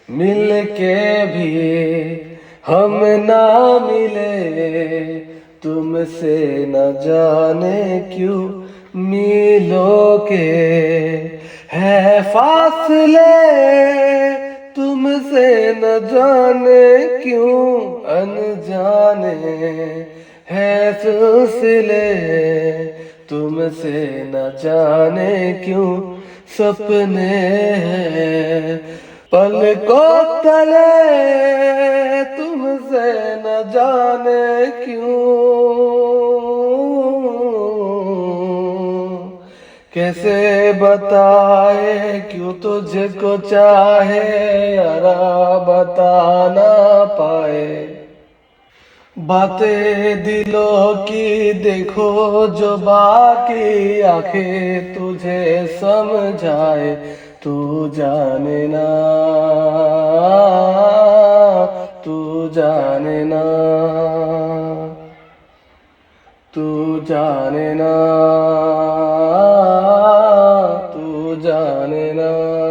मिल के भी हम ना मिले, तुमसे न जाने क्यों मिलो के है फासले, तुमसे न जाने क्यों अनजाने है सिलसिले, तुमसे न जाने क्यों सपने हैं पलकों तले, तुमसे न जाने क्यों कैसे बताए क्यों तुझको चाहे यारा बता ना पाए, बातें दिलों की देखो जो बाकी आंखें तुझे समझाए, तू जाने ना, तू जाने ना, तू जाने ना, तू जाने ना।